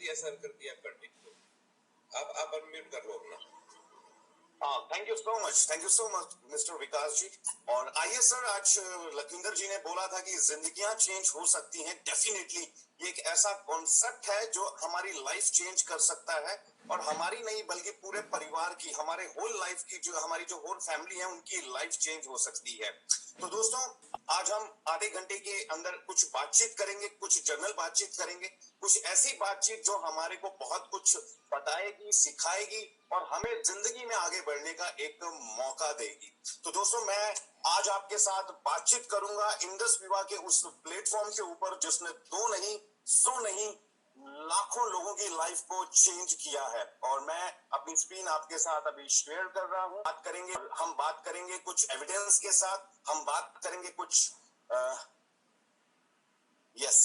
दिया सर, कर दिया पंडित को। आप अनम्यूट कर लो अपना। Thank you so much mister Vikas ji. और आइए सर, आज लखविंदर जी ने बोला था कि जिंदगियां चेंज हो सकती हैं। डेफिनेटली ये एक ऐसा कॉन्सेप्ट है जो हमारी लाइफ चेंज कर सकता है, और हमारी नहीं बल्कि पूरे परिवार की, हमारे होल लाइफ की, जो हमारी जो होल फैमिली है उनकी लाइफ चेंज हो सकती है। तो दोस्तों, आज हम आधे घंटे के अंदर कुछ बातचीत करेंगे, कुछ जनरल बातचीत करेंगे, कुछ ऐसी बातचीत जो हमारे को बहुत कुछ बताएगी, सिखाएगी और हमें जिंदगी में आगे बढ़ने का एक मौका देगी। तो दोस्तों, मैं आज आपके साथ बातचीत करूंगा इंडस विवाह के उस प्लेटफॉर्म के ऊपर जिसने 2 नहीं 100 नहीं लाखों लोगों की लाइफ को चेंज किया है। और मैं अपनी स्क्रीन आपके साथ अभी शेयर कर रहा हूं। हम बात करेंगे कुछ एविडेंस के साथ, हम बात करेंगे कुछ yes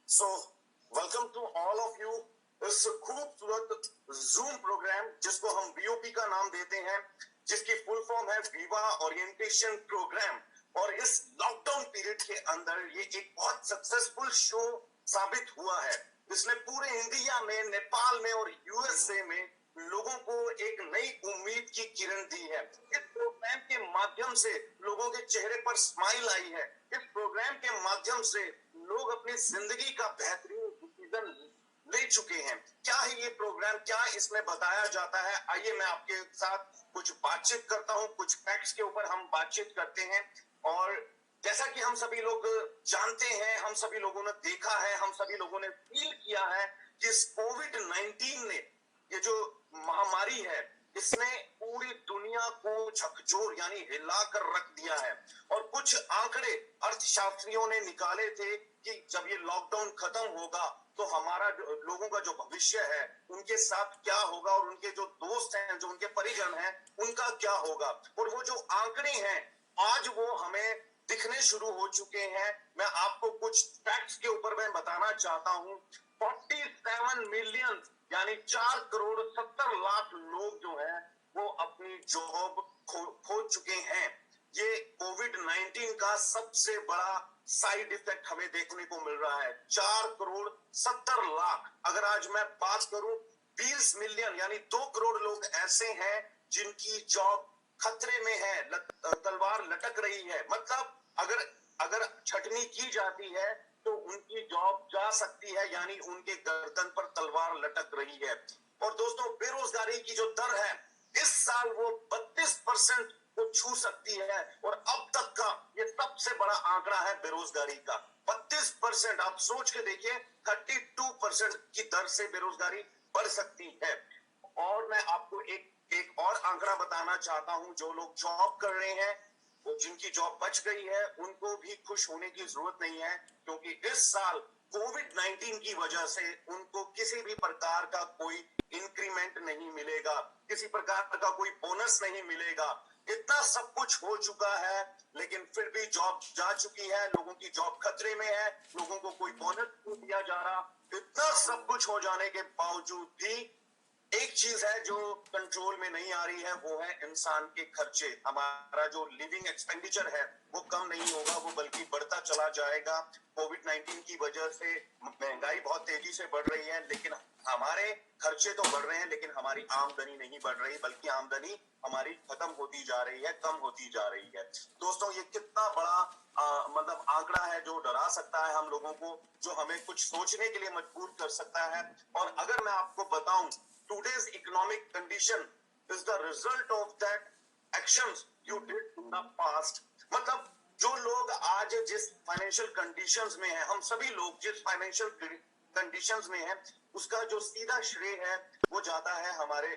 so welcome to all of you इस खूबसूरत जूम प्रोग्राम जिसको हम बीओपी का नाम देते हैं, जिसकी फुल फॉर्म है विवाह ओरिएंटेशन प्रोग्राम। और इस लॉकडाउन पीरियड के अंदर ये एक बहुत सक्सेसफुल शो साबित हुआ है। इसने पूरे इंडिया में, नेपाल में और यूएसए में लोगों को एक नई उम्मीद की किरण दी है। इस प्रोग्राम के माध्यम से लोगों के चेहरे पर स्माइल आई है। इस प्रोग्राम के माध्यम से लोग अपनी जिंदगी का बेहतरीन डिसीजन ले चुके हैं। क्या है ये प्रोग्राम, क्या इसमें बताया जाता है? आइए मैं आपके साथ कुछ बातचीत करता हूं, कुछ फैक्ट्स के ऊपर हम बातचीत करते हैं। और जैसा कि हम सभी लोग जानते हैं, हम सभी लोगों ने देखा है, हम सभी लोगों ने फील किया है कि इस कोविड-19 ने, ये जो महामारी है, इसने पूरी दुनिया को झकझोर यानी हिलाकर रख दिया है। और कुछ आंकड़े अर्थशास्त्रियों ने निकाले थे कि जब ये लॉकडाउन खत्म होगा तो हमारा लोगों का जो भविष्य है उनके साथ क्या होगा, और उनके जो दोस्त हैं, जो उनके परिजन हैं, उनका क्या होगा। और वो जो आंकड़े हैं आज वो हमें दिखने शुरू हो चुके हैं। मैं आपको कुछ फैक्ट्स के ऊपर मैं बताना चाहता हूं। 47 मिलियन यानी 4 करोड़ 70 लाख लोग जो हैं वो अपनी जॉब खो चुके हैं। ये कोविड-19 का सबसे बड़ा साइड इफेक्ट हमें देखने को मिल रहा है। 4 करोड़ 70 लाख। अगर आज मैं बात करूं, 20 मिलियन यानी 2 करोड़ लोग ऐसे हैं जिनकी जॉब खतरे में है, तलवार लटक रही है। मतलब अगर छटनी की जाती है तो उनकी जॉब जा सकती है, यानी उनके गर्दन पर तलवार लटक रही है। और दोस्तों, बेरोजगारी की जो दर है इस साल वो 32% को छू सकती है। और अब तक का ये सबसे बड़ा आंकड़ा है बेरोजगारी का, 32%। आप सोच के देखिए, 32% की दर से बेरोजगारी बढ़ सकती है। और मैं आपको एक और आंकड़ा बताना चाहता हूं। जो लोग जॉब कर रहे हैं, वो जिनकी जॉब बच गई है, उनको भी खुश होने की जरूरत नहीं है, क्योंकि इस साल कोविड-19 की वजह से उनको किसी भी प्रकार का कोई इंक्रीमेंट नहीं मिलेगा, किसी प्रकार का कोई बोनस नहीं मिलेगा। इतना सब कुछ हो चुका है, लेकिन फिर भी जॉब जा चुकी है, लोगों की जॉब खतरे में है, लोगों को कोई बोनस नहीं दिया जा रहा। इतना सब कुछ हो जाने के बावजूद भी एक चीज है जो कंट्रोल में नहीं आ रही है, वो है इंसान के खर्चे। हमारा जो लिविंग एक्सपेंडिचर है वो कम नहीं होगा, वो बल्कि बढ़ता चला जाएगा। कोविड-19 की वजह से महंगाई बहुत तेजी से बढ़ रही है, लेकिन हमारे खर्चे तो बढ़ रहे हैं, लेकिन हमारी आमदनी नहीं बढ़ रही, बल्कि आमदनी हमारी खत्म होती जा रही है, कम होती जा रही है। दोस्तों, ये कितना बड़ा मतलब आंकड़ा है जो डरा सकता है हम लोगों को, जो हमें कुछ सोचने के लिए मजबूर कर सकता है। और अगर मैं आपको बताऊं, today's economic condition is the result of that actions you did in the past। मतलब जो लोग आज जिस फाइनेंशियल कंडीशंस में हैं, हम सभी लोग जिस फाइनेंशियल कंडीशंस में हैं, उसका जो सीधा श्रेय है वो जाता है हमारे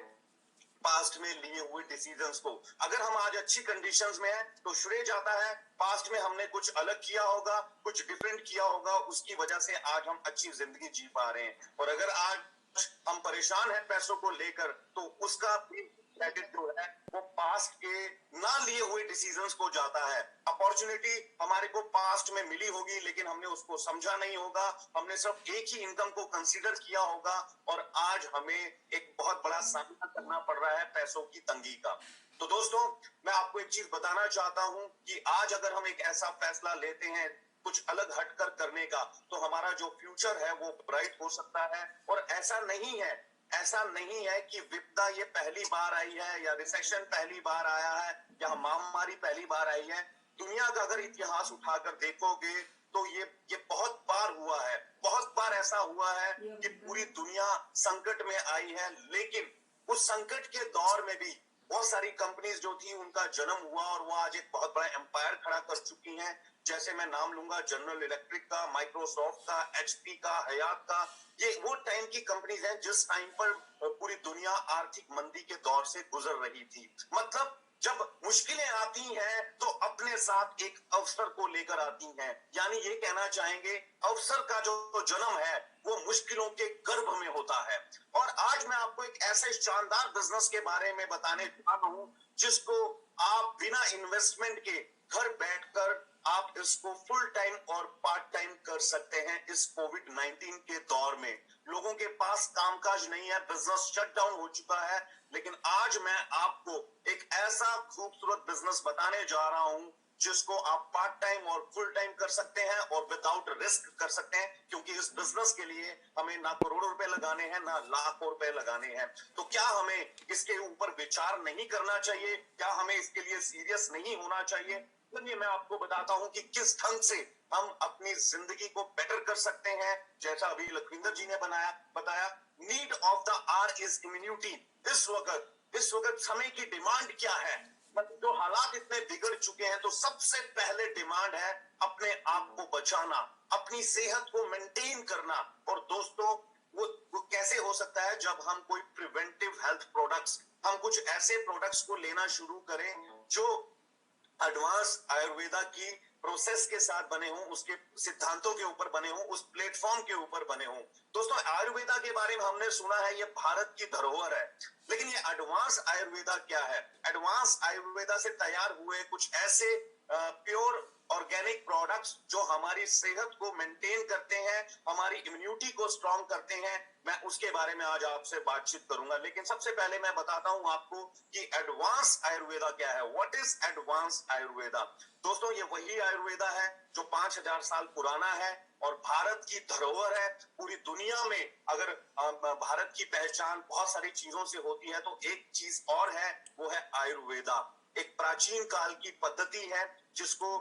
पास्ट में लिए हुए डिसीजंस को। अगर हम आज अच्छी कंडीशंस में हैं तो श्रेय जाता है पास्ट में हमने कुछ अलग किया होगा, कुछ डिफरेंट किया होगा, उसकी वजह से आज हम अच्छी जिंदगी जी पा रहे हैं। और अगर आज हम परेशान हैं पैसों को लेकर, तो उसका भी क्रेडिट जो है वो पास्ट के ना लिए हुए डिसीजंस को जाता है। अपॉर्चुनिटी हमारे को पास्ट में मिली होगी, लेकिन हमने उसको समझा नहीं होगा, हमने सिर्फ एक ही इनकम को कंसीडर किया होगा, और आज हमें एक बहुत बड़ा सामना करना पड़ रहा है पैसों की तंगी का। तो दोस्तों, मैं आपको एक चीज बताना चाहता हूं कि आज अगर हम एक ऐसा फैसला लेते हैं कुछ अलग हटकर करने का, तो हमारा जो फ्यूचर है वो ब्राइट हो सकता है। और ऐसा नहीं है कि विपदा ये पहली बार आई है या रिसेशन पहली बार आया है या महामारी पहली बार आई है। दुनिया का अगर इतिहास उठाकर देखोगे तो ये बहुत बार हुआ है, बहुत बार ऐसा हुआ है कि पूरी दुनिया संकट में आई है। लेकिन उस संकट के दौर में भी बहुत सारी कंपनीज जो थी उनका जन्म हुआ और वो आज एक बहुत बड़ा एम्पायर खड़ा कर चुकी हैं। जैसे मैं नाम लूंगा जनरल इलेक्ट्रिक का, माइक्रोसॉफ्ट का, एचपी का, हयात का। ये वो टाइम की कंपनीज हैं जिस टाइम पर पूरी दुनिया आर्थिक मंदी के दौर से गुजर रही थी। मतलब जब मुश्किलें आती हैं तो अपने साथ एक अवसर को लेकर आती हैं। यानी ये कहना चाहेंगे अवसर का जो जन्म है वो मुश्किलों के गर्भ में होता है। और आज मैं आपको एक ऐसे शानदार बिजनेस के बारे में बताने जा रहा हूं जिसको आप बिना इन्वेस्टमेंट के घर बैठकर आप इसको फुल टाइम और पार्ट टाइम कर सकते हैं। इस कोविड-19 के दौर में लोगों के पास कामकाज नहीं है, बिजनेस शट डाउन हो चुका है। लेकिन आज मैं आपको एक ऐसा खूबसूरत बिजनेस बताने जा रहा हूं जिसको आप पार्ट टाइम और फुल टाइम कर सकते हैं और विदाउट रिस्क कर सकते हैं, क्योंकि इस बिजनेस के लिए हमें ना करोड़ों रुपए लगाने हैं ना लाखों रुपए लगाने हैं। तो क्या हमें इसके ऊपर विचार नहीं करना चाहिए? क्या हमें इसके लिए सीरियस नहीं होना चाहिए? चलिए मैं आपको बताता हूं कि किस ढंग से हम अपनी जिंदगी को बेटर कर सकते हैं। जैसा अभी लखविंदर जी ने बताया, need of the hour is immunity. इस वक्त समय की डिमांड क्या है? मतलब जो हालात इतने बिगड़ चुके हैं, तो सबसे पहले डिमांड है अपने आप को बचाना, अपनी सेहत को मेंटेन करना। और दोस्तों वो कैसे हो सकता है? जब हम कोई प्रिवेंटिव हेल्थ प्रोडक्ट्स, हम कुछ ऐसे प्रोडक्ट्स को लेना शुरू करें जो एडवांस आयुर्वेदा की प्रोसेस के साथ बने हों, उसके सिद्धांतों के ऊपर बने हों, उस प्लेटफॉर्म के ऊपर बने हों। दोस्तों, आयुर्वेदा के बारे में हमने सुना है ये भारत की धरोहर है, लेकिन ये एडवांस आयुर्वेदा क्या है? एडवांस आयुर्वेदा से तैयार हुए कुछ ऐसे प्योर ऑर्गेनिक प्रोडक्ट्स जो हमारी सेहत को मेंटेन करते हैं, हमारी इम्यूनिटी को स्ट्रॉन्ग करते हैं। मैं उसके बारे में आज आपसे बातचीत करूंगा। लेकिन सबसे पहले मैं बताता हूं आपको कि एडवांस आयुर्वेदा क्या है। What is advance Ayurveda? दोस्तों, ये वही आयुर्वेदा है जो 5000 साल पुराना है और भारत की धरोहर है। पूरी दुनिया में अगर भारत की पहचान बहुत सारी चीजों से होती है तो एक चीज और है, वो है आयुर्वेदा। एक प्राचीन काल की पद्धति है जिसको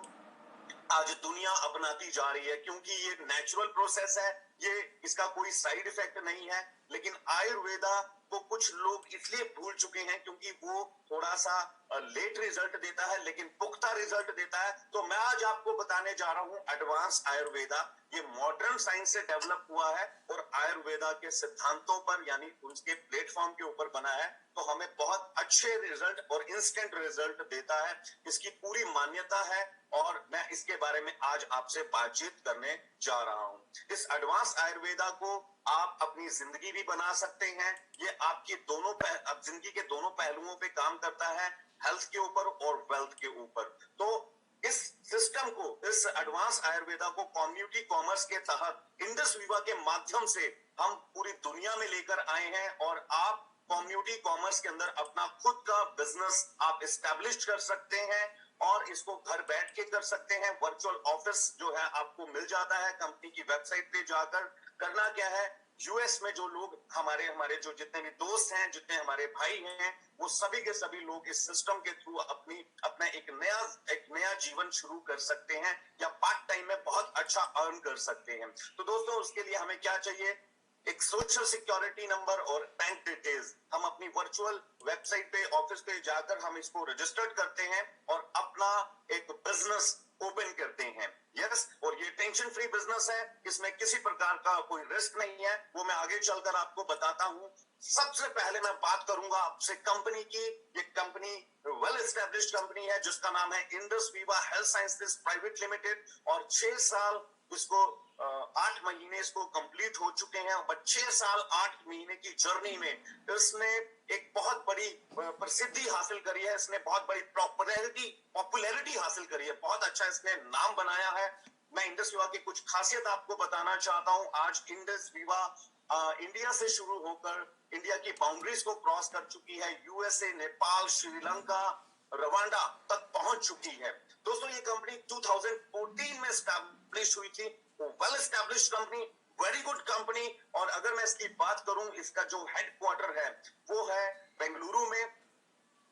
आज दुनिया अपनाती जा रही है, क्योंकि ये नेचुरल प्रोसेस है, ये इसका कोई साइड इफेक्ट नहीं है। लेकिन आयुर्वेदा को कुछ लोग इसलिए भूल चुके हैं क्योंकि वो थोड़ा सा लेट रिजल्ट देता है लेकिन पुख्ता रिजल्ट देता है। तो मैं आज आपको बताने जा रहा हूं एडवांस आयुर्वेदा। ये मॉडर्न साइंस से डेवलप हुआ है और आयुर्वेदा के सिद्धांतों पर यानी उसके प्लेटफॉर्म के ऊपर बना है, तो हमें बहुत अच्छे रिजल्ट और इंस्टेंट रिजल्ट देता है। इसकी पूरी मान्यता है और मैं इसके बारे में आज आपसे बातचीत करने जा रहा हूं। इस एडवांस आयुर्वेदा को आप अपनी जिंदगी भी बना सकते हैं। ये आपकी जिंदगी के दोनों पहलुओं पे काम करता है, हेल्थ के ऊपर और वेल्थ के ऊपर। तो इस सिस्टम को, इस एडवांस आयुर्वेदा को कम्युनिटी कॉमर्स के तहत इंडस विवा के माध्यम से हम पूरी दुनिया में लेकर आए हैं और आप कम्युनिटी कॉमर्स के अंदर अपना खुद का बिजनेस आप एस्टैब्लिश कर सकते हैं और इसको घर बैठ के कर सकते हैं। वर्चुअल ऑफिस जो है आपको मिल जाता है कंपनी की वेबसाइट पे जाकर। करना क्या है, यूएस में जो लोग हमारे जो जितने भी दोस्त हैं, जितने हमारे भाई हैं, वो सभी के सभी लोग इस सिस्टम के थ्रू अपना एक नया जीवन शुरू कर सकते हैं या पार्ट टाइम में बहुत अच्छा अर्न कर सकते हैं। तो दोस्तों, उसके लिए हमें क्या चाहिए? एक सोशल सिक्योरिटी नंबर और बैंक डिटेल्स। हम अपनी वर्चुअल वेबसाइट पे, ऑफिस पे जाकर हम इसको रजिस्टर्ड करते हैं और अपना एक बिजनेस ओपन करते हैं। यस, और ये टेंशन फ्री बिजनेस है, इसमें किसी प्रकार का कोई रिस्क नहीं है, वो मैं आगे चलकर आपको बताता हूं। सबसे पहले मैं बात करूंगा आपसे कंपनी की। ये कंपनी वेल एस्टैब्लिश्ड कंपनी है जिसका नाम है इंडस विवा हेल्थ साइंसेज प्राइवेट लिमिटेड और 6 साल इसको 8 महीने इसको कंप्लीट हो चुके हैं। और 6 साल 8 महीने की जर्नी में इसने एक बहुत बड़ी प्रसिद्धि हासिल करी है, इसने बहुत बड़ी पॉपुलैरिटी हासिल करी है, बहुत अच्छा इसने नाम बनाया है। मैं इंडस विवा की कुछ खासियत आपको बताना चाहता हूं। आज इंडस विवा इंडिया से शुरू होकर इंडिया की बाउंड्रीज को क्रॉस कर चुकी है, यूएसए, नेपाल, श्रीलंका, रवांडा तक पहुंच चुकी है। दोस्तों ये कंपनी 2014 में स्टैब्लिश हुई थी, well establish company, very good company. और अगर मैं इसकी बात करूं, इसका जो हेडक्वार्टर है वो है बेंगलुरु में,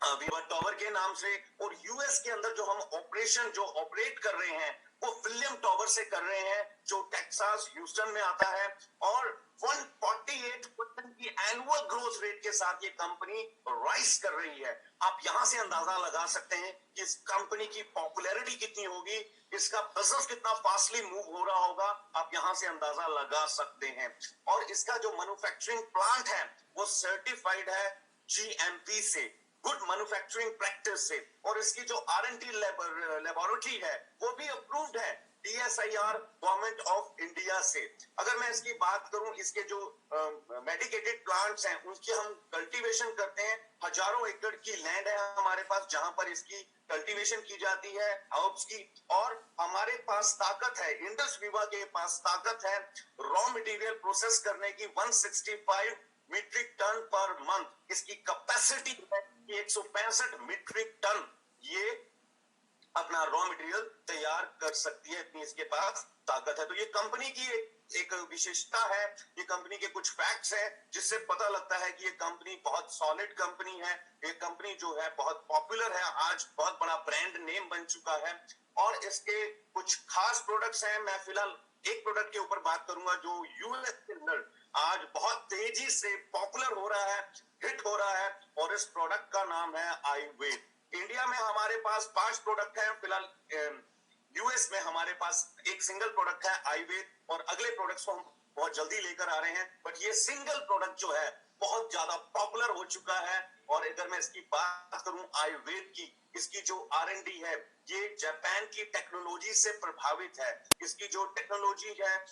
विवा टावर के नाम से। और यूएस के अंदर जो हम ऑपरेशन जो ऑपरेट कर रहे हैं वो विलियम टावर से कर रहे हैं, जो टेक्सास ह्यूस्टन में आता है। और 148% की एनुअल ग्रोथ रेट के साथ ये कंपनी राइज कर रही है। आप यहां से अंदाजा लगा सकते हैं कि इस कंपनी की पॉपुलैरिटी कितनी होगी, इसका बिजनेस कितना फास्टली मूव हो रहा होगा, आप यहां से अंदाजा लगा सकते हैं। और इसका जो मैन्युफैक्चरिंग प्लांट है वो सर्टिफाइड है जीएमपी से, गुड मैन्युफैक्चरिंग प्रैक्टिस से। और इसकी जो आर&डी लेबोरेटरी है वो भी अप्रूव्ड है DSIR गवर्नमेंट ऑफ इंडिया से। अगर मैं इसकी बात करूं, इसके जो मेडिकेटेड प्लांट्स हैं उनकी हम कल्टीवेशन करते हैं। हजारों एकड़ की लैंड है हमारे पास जहां पर इसकी कल्टीवेशन की जाती है हर्ब्स की। और हमारे पास ताकत है, इंडस विवा के पास ताकत है रॉ मटेरियल प्रोसेस करने की 165 मीट्रिक टन पर मंथ। इसकी कैपेसिटी है 165 मीट्रिक टन ये अपना रॉ मटेरियल तैयार कर सकती है, इतनी इसके पास ताकत है। तो ये कंपनी की एक विशेषता है, ये कंपनी के कुछ फैक्ट्स हैं जिससे पता लगता है कि ये कंपनी बहुत सॉलिड कंपनी है। ये कंपनी जो है बहुत पॉपुलर है, आज बहुत बड़ा ब्रांड नेम बन चुका है। और इसके कुछ खास प्रोडक्ट्स हैं। मैं फिलहाल एक प्रोडक्ट के ऊपर बात करूंगा जो यूएस के अंदर आज बहुत तेजी से पॉपुलर हो रहा है, हिट हो रहा है, और इस प्रोडक्ट का नाम है आयुर्वेद। इंडिया में हमारे पास 5 प्रोडक्ट हैं फिलहाल। यूएस में हमारे पास एक सिंगल प्रोडक्ट है आयुर्वेद, और अगले प्रोडक्ट्स को हम बहुत जल्दी लेकर आ रहे हैं। बट ये सिंगल प्रोडक्ट जो है बहुत ज्यादा पॉपुलर हो चुका है। और अगर मैं इसकी बात करूं आयुर्वेद की, इसकी जो R&D है ये जापान की टेक्नोलॉजी से प्रभावित है। इसकी जो टेक्नोलॉजी है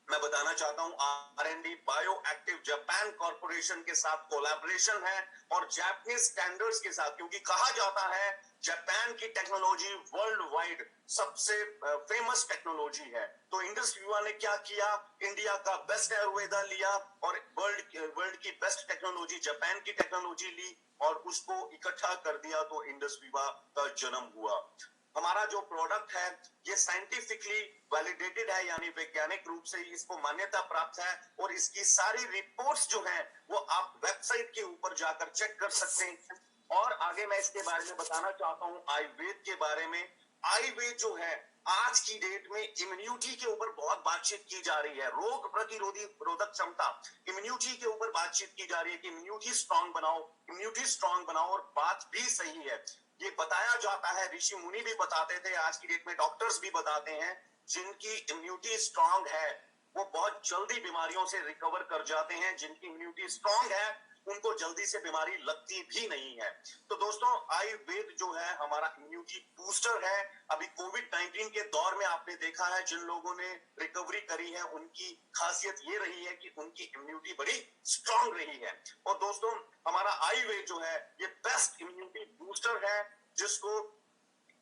मैं बताना चाहता हूं, R&D bio active Japan corporation के साथ कोलैबोरेशन है और जापानीज स्टैंडर्ड्स के साथ, क्योंकि कहा जाता है जापान की टेक्नोलॉजी वर्ल्ड वाइड सबसे फेमस टेक्नोलॉजी है। तो इंडस विवा ने क्या किया, इंडिया का बेस्ट आयुर्वेदा लिया और वर्ल्ड की बेस्ट टेक्नोलॉजी जापान की टेक्नोलॉजी ली और उसको इकट्ठा कर दिया, तो इंडस विवा का जन्म हुआ। हमारा जो प्रोडक्ट है ये साइंटिफिकली वैलिडेटेड है, यानी वैज्ञानिक रूप से इसको मान्यता प्राप्त है। और इसकी सारी रिपोर्ट्स जो हैं वो आप वेबसाइट के ऊपर जाकर चेक कर सकते हैं। और आगे मैं इसके बारे में बताना चाहता हूं आयुर्वेद के बारे में। आयुर्वेद जो है आज की डेट में इम्यूनिटी के ऊपर बहुत बातचीत की जा रही है, रोग प्रतिरोधी रोधक क्षमता, इम्यूनिटी के ऊपर बातचीत की जा रही है कि इम्यूनिटी स्ट्रांग बनाओ, इम्यूनिटी स्ट्रांग बनाओ। और बात भी सही है, ये बताया जाता है, ऋषि मुनि भी बताते थे, आज की डेट में डॉक्टर्स भी बताते हैं, जिनकी इम्यूनिटी स्ट्रांग है वो बहुत जल्दी बीमारियों से रिकवर कर जाते हैं। जिनकी इम्यूनिटी स्ट्रांग है उनको जल्दी से बीमारी लगती भी नहीं है। तो दोस्तों आयुर्वेद जो है हमारा इम्यूनिटी बूस्टर है। अभी कोविड-19 के दौर में आपने देखा है जिन लोगों ने रिकवरी करी है उनकी खासियत ये रही है कि उनकी इम्यूनिटी बड़ी स्ट्रांग रही है। और दोस्तों हमारा आयुर्वेद जो है ये बेस्ट इम्यूनिटी बूस्टर है, जिसको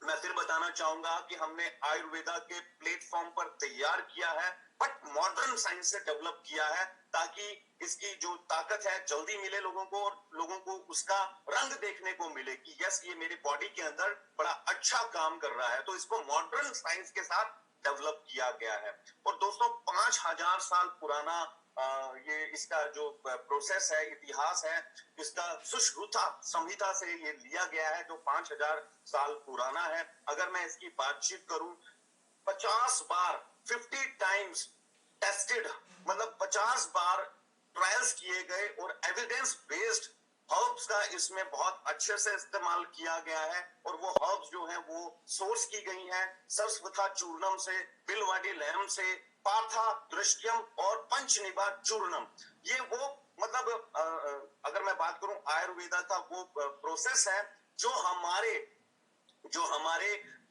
मैं फिर बताना चाहूंगा कि हमने आयुर्वेदा के प्लेटफॉर्म पर तैयार किया है, बट मॉडर्न साइंस से डेवलप किया है, ताकि इसकी जो ताकत है जल्दी मिले लोगों को और लोगों को उसका रंग देखने को मिले कि यस ये मेरी बॉडी के अंदर बड़ा अच्छा काम कर रहा है। तो इसको मॉडर्न साइंस के साथ डेवलप किया गया है। और दोस्तों 5000 साल पुराना ये इसका जो प्रोसेस है, इतिहास है, इसका सुश्रुता संहिता से ये लिया गया है जो 5000 साल पुराना है। अगर मैं इसकी बातचीत करूं, 50 बार 50 टाइम्स टेस्टेड, मतलब 50 बार ट्रायल्स किए गए और एविडेंस बेस्ड हर्ब्स का इसमें बहुत अच्छे से इस्तेमाल किया गया है। और वो हर्ब्स जो हैं वो सोर्स की गई हैं सरस्वथा चूर्णम से, बिलवाडी लैम से, पाथा दृश्यम और पंचनिभा चूर्णम। ये वो मतलब अगर मैं बात करूं आयुर्वेदा का वो प्रोसेस है जो हमारे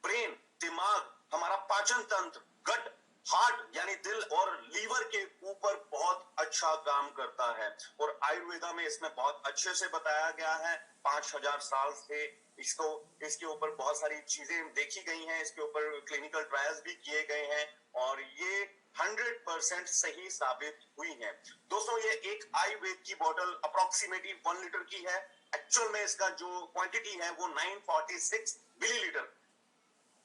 ब्रेन, दिमाग, हमारा पाचन तंत्र, गट हार्ट यानी दिल और लीवर के ऊपर बहुत अच्छा काम करता है। और आयुर्वेदा में इसमें बहुत अच्छे से बताया गया है। 5000 साल से इसको इसके ऊपर बहुत सारी चीजें देखी गई हैं, इसके ऊपर क्लिनिकल ट्रायल्स भी किए गए हैं और ये 100% सही साबित हुई है। दोस्तों ये एक आयुर्वेद की बोतल अप्रोक्सीमेटली 1 लीटर की है। एक्चुअल में इसका जो क्वांटिटी है वो 946 मिलीलीटर,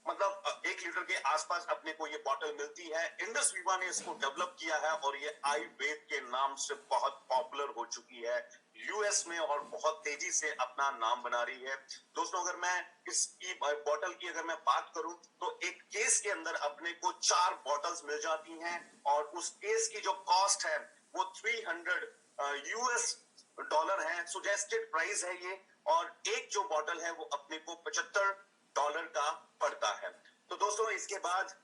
मतलब 1 लीटर के आसपास अपने को ये बॉटल मिलती है। इंडस विवा ने इसको डेवलप किया है और ये आयुर्वेद के नाम से बहुत पॉपुलर हो चुकी है यूएस में और बहुत तेजी से अपना नाम बना रही है। दोस्तों अगर मैं इसकी बॉटल की अगर मैं बात करूं तो एक केस के अंदर अपने को 4 बॉटल्स मिल जाती हैं और उस केस की जो कॉस्ट है वो 300 यूएस डॉलर है, सुजेस्टेड प्राइस है ये। और एक जो बॉटल है वो अपने को $75 का पड़ता है। तो दोस्तों इसके बाद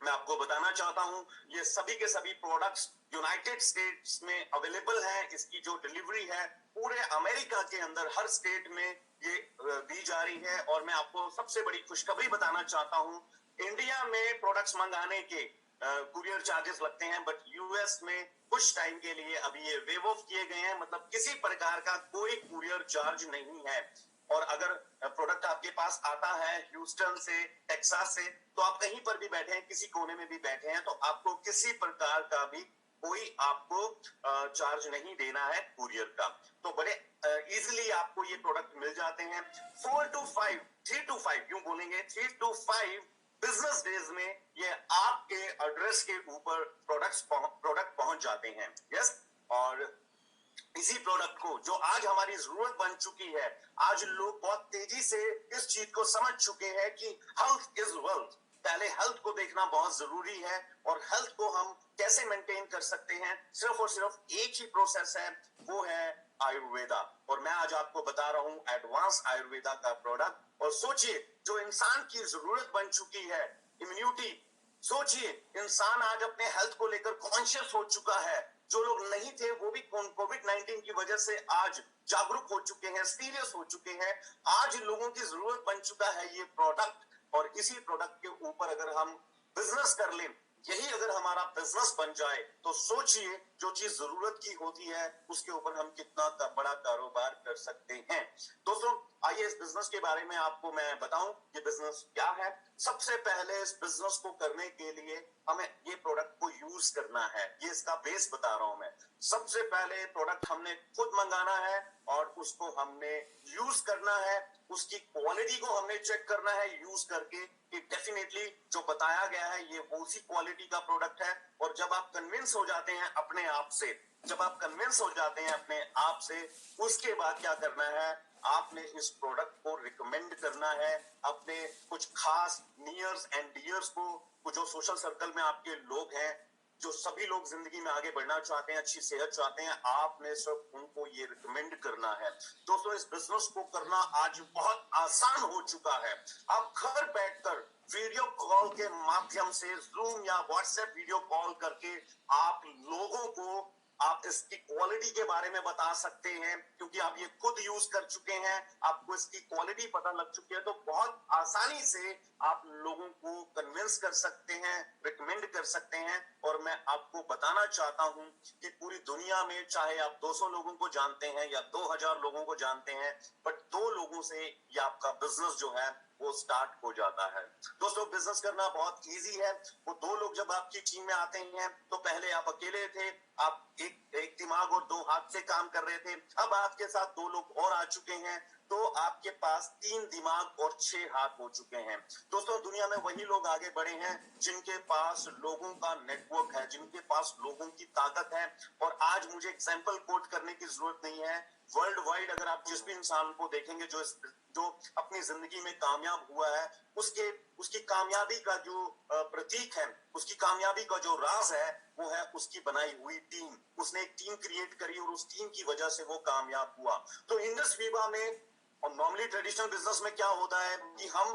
मैं आपको बताना चाहता हूं ये सभी के सभी प्रोडक्ट्स यूनाइटेड स्टेट्स में अवेलेबल है। इसकी जो डिलीवरी है पूरे अमेरिका के अंदर हर स्टेट में ये दी जा रही है। और मैं आपको सबसे बड़ी खुशखबरी बताना चाहता हूं, इंडिया में प्रोडक्ट्स मंगाने के कुरियर चार्जेस लगते हैं, बट यूएस में कुछ टाइम के लिए अभी ये वेव ऑफ किए गए हैं, मतलब किसी प्रकार का कोई कुरियर चार्ज नहीं है। और अगर प्रोडक्ट आपके पास आता है ह्यूस्टन से, टेक्सास से, तो आप कहीं पर भी बैठे हैं, किसी कोने में भी बैठे हैं, तो आपको किसी प्रकार का भी कोई आपको चार्ज नहीं देना है कुरियर का। तो बड़े इजीली आपको ये प्रोडक्ट मिल जाते हैं। 3 to 5 यूं बोलेंगे 3 to 5 बिजनेस डेज में ये आपके एड्रेस के ऊपर प्रोडक्ट पहुंच जाते हैं। यस, और इसी प्रोडक्ट को जो आज हमारी जरूरत बन चुकी है, आज लोग बहुत तेजी से इस चीज को समझ चुके हैं कि हेल्थ इज वेल्थ। पहले हेल्थ को देखना बहुत जरूरी है और हेल्थ को हम कैसे मेंटेन कर सकते हैं, सिर्फ और सिर्फ एक ही प्रोसेस है, वो है आयुर्वेदा। और मैं आज आपको बता रहा हूं एडवांस आयुर्वेदा का प्रोडक्ट। और सोचिए जो इंसान की जरूरत बन चुकी है इम्यूनिटी, सोचिए इंसान आज अपने हेल्थ को लेकर कॉन्शियस हो चुका है। जो लोग नहीं थे वो भी कोविड-19 की वजह से आज जागरूक हो चुके हैं, सीरियस हो चुके हैं। आज लोगों की जरूरत बन चुका है ये प्रोडक्ट और इसी प्रोडक्ट के ऊपर अगर हम बिजनेस कर लें, यही अगर हमारा बिजनेस बन जाए, तो सोचिए जो चीज जरूरत की होती है उसके ऊपर हम कितना बड़ा कारोबार कर सकते हैं। दोस्तों आइए इस बिजनेस के बारे में आपको मैं बताऊं ये बिजनेस क्या है। सबसे पहले इस बिजनेस को करने के लिए हमें ये प्रोडक्ट को यूज करना है, ये इसका बेस बता रहा हूं मैं। सबसे पहले प्रोडक्ट हमने खुद मंगाना है और उसको हमने यूज करना है, उसकी क्वालिटी को हमने चेक करना है यूज करके कि डेफिनेटली जो बताया गया है ये उसी क्वालिटी का प्रोडक्ट है। और जब आप कन्विंस हो जाते हैं अपने आप से, जब आप कन्विंस हो जाते हैं अपने आप से, उसके बाद क्या करना है, आपने इस प्रोडक्ट को रिकमेंड करना है अपने कुछ खास नियर्स एंड डियर्स को, जो सोशल सर्कल में आपके लोग हैं, जो सभी लोग जिंदगी में आगे बढ़ना चाहते हैं, अच्छी सेहत चाहते हैं, आपने सिर्फ उनको ये रिकमेंड करना है। दोस्तों इस बिजनेस को करना आज बहुत आसान हो चुका है। आप घर बैठकर वीडियो कॉल के माध्यम से, जूम या व्हाट्सएप वीडियो कॉल करके आप लोगों को आप इसकी क्वालिटी के बारे में बता सकते हैं, क्योंकि आप ये खुद यूज कर चुके हैं, आपको इसकी क्वालिटी पता लग चुकी है। तो बहुत आसानी से आप लोगों को कन्विंस कर सकते हैं, रिकमेंड कर सकते हैं। और मैं आपको बताना चाहता हूं कि पूरी दुनिया में चाहे आप 200 लोगों को जानते हैं या 2000 लोगों को जानते हैं, बट 2 लोगों से ये आपका बिजनेस जो है वो स्टार्ट हो जाता है। दोस्तों बिजनेस करना बहुत इजी है। वो 2 लोग जब आपकी टीम में आते हैं तो पहले आप अकेले थे, आप एक दिमाग और 2 हाथ से काम कर रहे थे। अब आपके साथ 2 लोग और आ चुके हैं तो आपके पास 3 दिमाग और 6 हाथ हो चुके हैं। दोस्तों दुनिया में वही लोग आगे बढ़े हैं जिनके पास लोगों का नेटवर्क है, जिनके पास लोगों की ताकत है। और आज मुझे एग्जांपल कोट करने की जरूरत नहीं है, वर्ल्ड वाइड अगर आप जिस भी इंसान को देखेंगे जो अपनी जिंदगी में कामयाब हुआ है, उसकी कामयाबी का जो प्रतीक है, उसकी कामयाबी का जो राज है, वो है उसकी बनाई हुई टीम। उसने एक टीम क्रिएट करी और उस टीम की वजह से वो कामयाब हुआ। तो इंडस विवा में और नॉर्मली ट्रेडिशनल बिजनेस में क्या होता है कि हम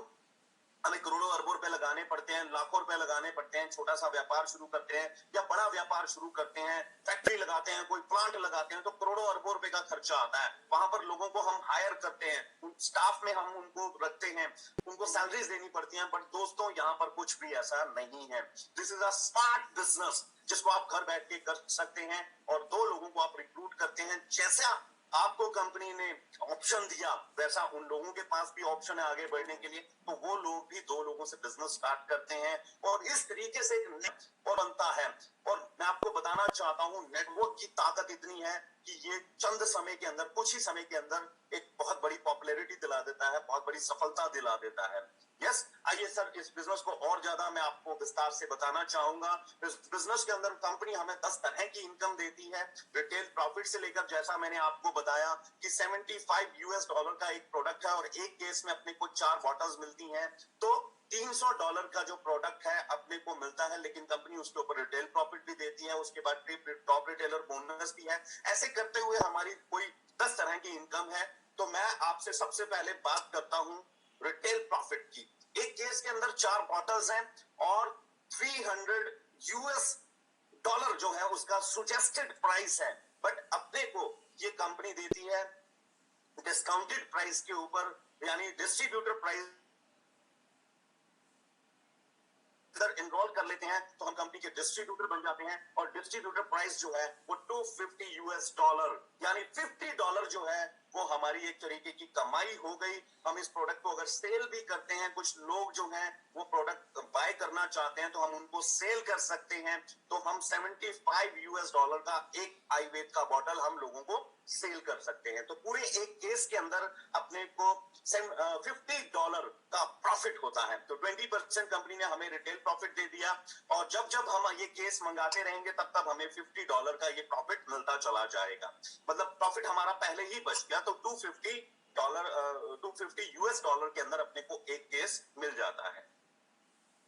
हमें करोड़ों अरबों रुपए लगाने पड़ते हैं, लाखों रुपए लगाने पड़ते हैं, छोटा सा व्यापार शुरू करते हैं या बड़ा व्यापार शुरू करते हैं, फैक्ट्री लगाते हैं, कोई प्लांट लगाते हैं, तो करोड़ों अरबों रुपए का खर्चा आता है। वहां पर लोगों को हम हायर करते हैं, स्टाफ में हम उनको रखते हैं, उनको सैलरीज देनी पड़ती हैं। बट दोस्तों यहाँ पर कुछ भी ऐसा नहीं है। This is a smart business जिसको आप घर बैठ के कर सकते हैं और 2 लोगों को आप रिक्रूट करते हैं। जैसा आपको कंपनी ने ऑप्शन दिया वैसा उन लोगों के पास भी ऑप्शन है आगे बढ़ने के लिए, तो वो लोग भी 2 लोगों से बिजनेस स्टार्ट करते हैं और इस तरीके से एक नेटवर्क बनता है। और मैं आपको बताना चाहता हूं, नेटवर्क की ताकत इतनी है कि ये चंद समय के अंदर, कुछ ही समय के अंदर एक बहुत बड़ी पॉपुलैरिटी दिला देता है, बहुत बड़ी सफलता दिला देता है। यस, आइए सर, इस बिजनेस को और ज्यादा मैं आपको विस्तार से बताना चाहूंगा। इस बिजनेस के अंदर कंपनी हमें 10 तरह की इनकम देती है, रिटेल प्रॉफिट से लेकर, जैसा मैंने आपको बताया कि $75 का एक प्रोडक्ट है और एक केस में अपने को 4 बॉटल्स मिलती हैं, तो $300 का जो प्रोडक्ट है अपने को मिलता है, लेकिन कंपनी उसके ऊपर रिटेल प्रॉफिट भी देती है, उसके बाद टॉप रिटेलर बोनस भी है। ऐसे करते हुए हमारी कोई 10 तरह की इनकम है। तो मैं आपसे सबसे पहले बात करता हूं रिटेल प्रॉफिट की। एक केस के अंदर 4 बॉटल्स हैं और $300 जो है उसका सुजेस्टेड प्राइस है, बट अपने को ये कंपनी देती है डिस्काउंटेड प्राइस के ऊपर, यानी डिस्ट्रीब्यूटर प्राइस इनरोल कर लेते हैं तो हम कंपनी के डिस्ट्रीब्यूटर बन जाते हैं और डिस्ट्रीब्यूटर प्राइस जो है वो $250, यानी $50 जो है वो हमारी एक तरीके की कमाई हो गई। हम इस प्रोडक्ट को अगर सेल भी करते हैं, कुछ लोग जो हैं वो प्रोडक्ट बाय करना चाहते हैं तो हम उनको सेल कर सकते हैं, तो हम $75 का एक आयुर्वेद का बॉटल हम लोगों को सेल कर सकते हैं। तो पूरे एक केस के अंदर अपने को $50 का प्रॉफिट होता है। तो 20% कंपनी ने हमें रिटेल प्रॉफिट दे दिया और जब जब हम ये केस मंगाते रहेंगे तब तब हमें $50 का ये प्रॉफिट मिलता चला जाएगा। मतलब प्रॉफिट हमारा पहले ही बच गया, तो $250 के अंदर अपने को एक केस मिल जाता है।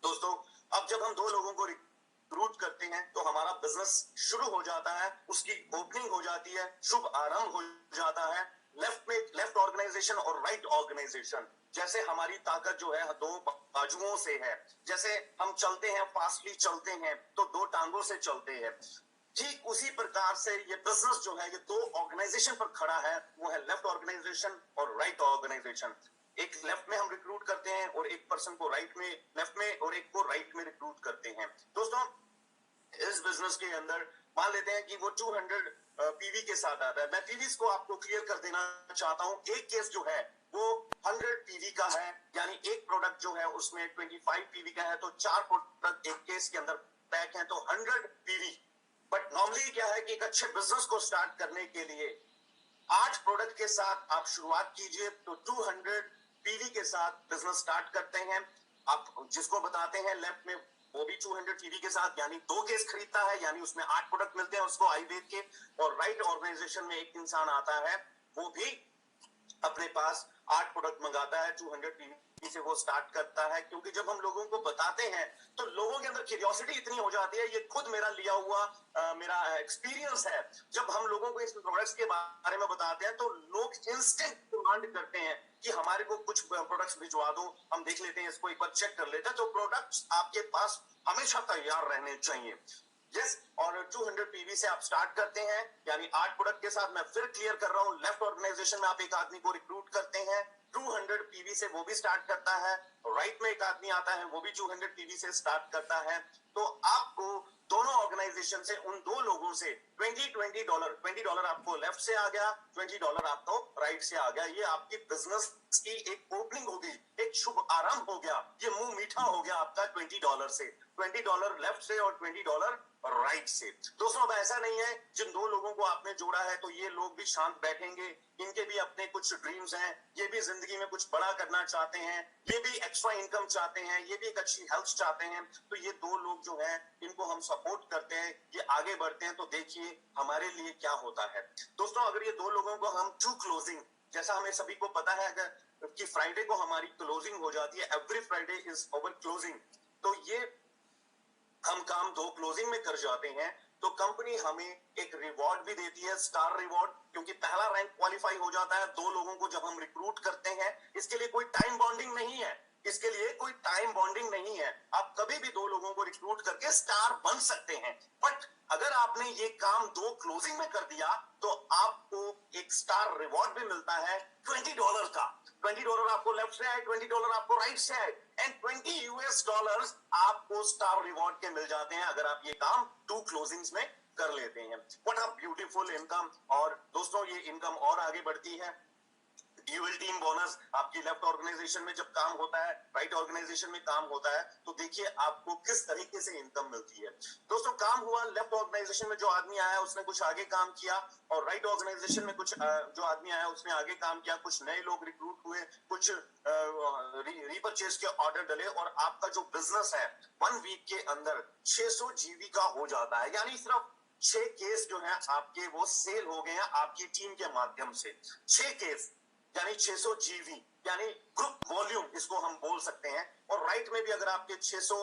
दोस्तों, अब जब हम 2 लोगों को रिक्रूट करते हैं तो हमारा बिजनेस शुरू हो जाता है, उसकी ओपनिंग हो जाती है, शुभ आरंभ हो जाता है। लेफ्ट ऑर्गेनाइजेशन और राइट ऑर्गेनाइजेशन, जैसे हमारी ताकत जो है 2 बाजुओं से है। जैसे हम चलते हैं, फास्टली चलते हैं, तो 2 टांगों से चलते हैं, ठीक उसी प्रकार से ये बिजनेस जो है ये 2 ऑर्गेनाइजेशन पर खड़ा है, वो है लेफ्ट ऑर्गेनाइजेशन और राइट ऑर्गेनाइजेशन। एक लेफ्ट में हम रिक्रूट करते हैं और एक पर्सन को राइट में, लेफ्ट में, और एक को राइट में रिक्रूट करते हैं। दोस्तों, इस बिजनेस के अंदर मान लेते हैं कि वो 200 पीवी के साथ आता है। मैं पीवीज को आपको क्लियर कर देना चाहता हूं। एक केस जो है वो 100 पीवी का है, यानी एक प्रोडक्ट जो है उसमें 25 पीवी का है, तो 4 प्रोडक्ट एक केस के अंदर पैक हैं, तो 100 पीवी। बट नॉर्मली क्या है कि एक अच्छे बिजनेस को स्टार्ट करने के लिए 8 प्रोडक्ट के साथ आप शुरुआत कीजिए, तो 200 पीवी के साथ बिजनेस स्टार्ट करते हैं। आप जिसको बताते हैं लेफ्ट में, वो भी 200 पीवी के साथ, यानी 2 केस खरीदता है, यानी उसमें 8 प्रोडक्ट मिलते हैं उसको आयुर्वेद के। और राइट ऑर्गेनाइजेशन में एक इंसान आता है, वो भी अपने पास 8 प्रोडक्ट मंगाता है, 200 पीवी से वो स्टार्ट करता है। क्योंकि जब हम लोगों को बताते हैं तो लोगों के अंदर क्यूरियोसिटी इतनी हो जाती है, ये खुद मेरा लिया हुआ मेरा एक्सपीरियंस है। जब हम लोगों को इस प्रोडक्ट्स के बारे में बताते हैं तो लोग इंस्टेंट डिमांड करते हैं कि हमारे को कुछ प्रोडक्ट्स भिजवा दो, हम देख लेते हैं, इसको एक बार चेक कर लेते हैं। तो प्रोडक्ट्स आपके पास हमेशा तैयार रहने चाहिए। यस, और 200 पीवी से आप स्टार्ट करते हैं, यानी 8 प्रोडक्ट के साथ। मैं फिर क्लियर कर रहा हूं, लेफ्ट ऑर्गेनाइजेशन में आप एक आदमी को रिक्रूट करते हैं, 200 पीवी से वो भी स्टार्ट करता है। राइट में एक आदमी आता है, वो भी 200 पीवी से स्टार्ट करता है। तो आपको दोनों ऑर्गेनाइजेशन से, उन 2 लोगों से $20 आपको लेफ्ट से आ गया, $20 आपको राइट से आ गया। ये आपकी बिजनेस की एक ओपनिंग हो गई, एक शुभ आरंभ हो गया, ये मुंह मीठा हो गया आपका $20 से, $20 लेफ्ट से और $20 राइट से। दोस्तों, अब ऐसा नहीं है, जिन 2 लोगों को आपने जोड़ा है तो ये लोग भी शांत बैठेंगे, इनके भी अपने कुछ ड्रीम्स हैं, ये भी जिंदगी में कुछ बड़ा करना चाहते हैं, ये भी एक्स्ट्रा इनकम चाहते हैं, ये भी एक अच्छी हेल्थ चाहते हैं। तो ये 2 लोग जो हैं इनको हम सपोर्ट करते हैं, ये आगे बढ़ते हैं। तो देखिए हमारे लिए क्या होता है। दोस्तों, अगर ये 2 लोगों को हम टू क्लोजिंग, जैसा हमें सभी को पता है अगर कि फ्राइडे को हमारी क्लोजिंग हो जाती है, every Friday is our closing, तो ये हम काम 2 क्लोजिंग में कर जाते हैं, तो कंपनी हमें एक रिवॉर्ड भी देती है, स्टार रिवॉर्ड। क्योंकि पहला रैंक क्वालिफाई हो जाता है 2 लोगों को जब हम रिक्रूट करते हैं। इसके लिए कोई टाइम बॉन्डिंग नहीं है, इसके लिए कोई टाइम बॉन्डिंग नहीं है, आप कभी भी दो लोगों को रिक्रूट करके स्टार बन सकते हैं। बट अगर आपने ये काम दो क्लोजिंग में कर दिया तो आपको एक स्टार रिवॉर्ड भी मिलता है $20 का। $20 आपको लेफ्ट से आए, $20 आपको राइट से आए, एंड $20 आपको स्टार रिवॉर्ड के मिल जाते हैं अगर आप ये काम 2 क्लोजिंग्स में कर लेते हैं। What a beautiful income. और दोस्तों ये इनकम और आगे बढ़ती है। ड्यूअल टीम बोनस आपकी लेफ्ट ऑर्गेनाइजेशन में जब काम होता है, राइट ऑर्गेनाइजेशन में काम होता है, तो देखिए आपको किस तरीके से इनकम मिलती है। दोस्तों काम हुआ, लेफ्ट ऑर्गेनाइजेशन में जो आदमी आया उसने कुछ आगे काम किया, और राइट ऑर्गेनाइजेशन में कुछ जो आदमी आया उसने आगे काम किया, कुछ नए लोग रिक्रूट हुए, कुछ रीपरचेज के ऑर्डर डले, और आपका जो बिजनेस है 1 वीक के अंदर 600 जीबी का हो जाता है। यानी सिर्फ 6 केस जो है आपके वो सेल हो गए हैं आपकी टीम के माध्यम से। 6 केस यानी 600 जीवी, यानी ग्रुप वॉल्यूम इसको हम बोल सकते हैं। और राइट में भी अगर आपके 600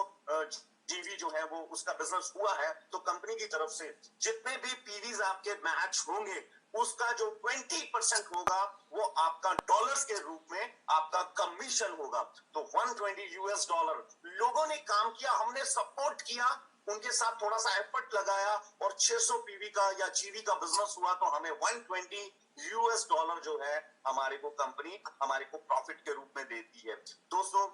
जीवी जो है वो उसका बिजनेस हुआ है, तो कंपनी की तरफ से जितने भी पीवीज आपके मैच होंगे उसका जो 20% होगा वो आपका डॉलर्स के रूप में आपका कमीशन होगा। तो $120 लोगों ने काम किया, हमने सपोर्ट किया, उनके साथ थोड़ा सा एफर्ट लगाया, और 600 पीवी का या जीवी का बिजनेस हुआ, तो हमें $120 जो है हमारे को कंपनी हमारे को प्रॉफिट के रूप में देती है। दोस्तों